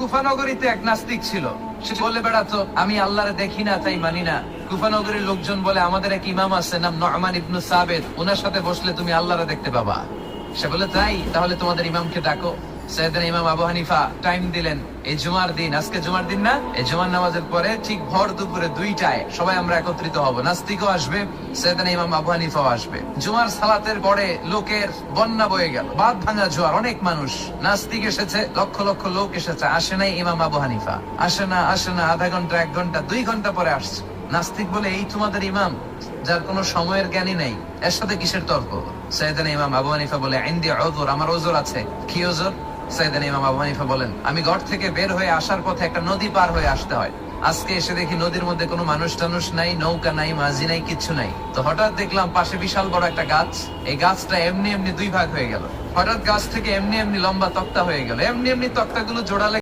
কুফা নগরীতে এক নাস্তিক ছিল। সে বলে বেড়াতো আমি আল্লাহরে দেখি না তাই মানি না। কুফা নগরীর লোকজন বলে আমাদের এক ইমাম আছে নাম নু'মান ইবনে সাবিত, ওনার সাথে বসলে তুমি আল্লাহরে দেখতে পাবা। সে বলে তাই, তাহলে তোমাদের ইমামকে ডাকো। সাইয়েদনা ইমাম আবু হানিফা টাইম দিলেন, এই জুমার দিন, আজকে জুমার দিন না, এই জুমার নামাজের পরে ঠিক ভর দুপুরে 2টায় সবাই আমরা একত্রিত হব। নাস্তিকও আসবে, সাইয়েদনা ইমাম আবু হানিফাও আসবে। জুমার সালাতের পরে লোকের বন্যা বয়ে গেল, বাঁধ ভাঙা জোয়ার, অনেক মানুষ। নাস্তিক এসেছে, লক্ষ লক্ষ লোক এসেছে, আসে নাই ইমাম আবু হানিফা। আসে না আধা ঘন্টা, 1 ঘন্টা, 2 ঘন্টা পরে আসছে। নাস্তিক বলে এই তোমাদের ইমাম যার কোনো সময়ের জ্ঞানই নাই, এর সাথে কিসের তর্ক? সাইয়েদনা ইমাম আবু হানিফা বলে ইনদি উযর, আমার ওযর আছে। কি ওযর? সাইয়েদনা ইমাম আবু হানিফা বলেন আমি ঘর থেকে বের হয়ে আসার পথে একটা নদী পার হয়ে আসতে হয়। আজকে এসে দেখি নদীর মধ্যে কোনো মানুষ টানুষ নাই, নৌকা নাই, মাঝি নাই, কিচ্ছু নাই। তো হঠাৎ দেখলাম পাশে বিশাল বড় একটা গাছ, এই গাছটা এমনি এমনি 2 ভাগ হয়ে গেল। হঠাৎ গাছ থেকে এমনি এমনি লম্বা তক্তা হয়ে গেল, এমনি এমনি তক্তাগুলো জোড়ালে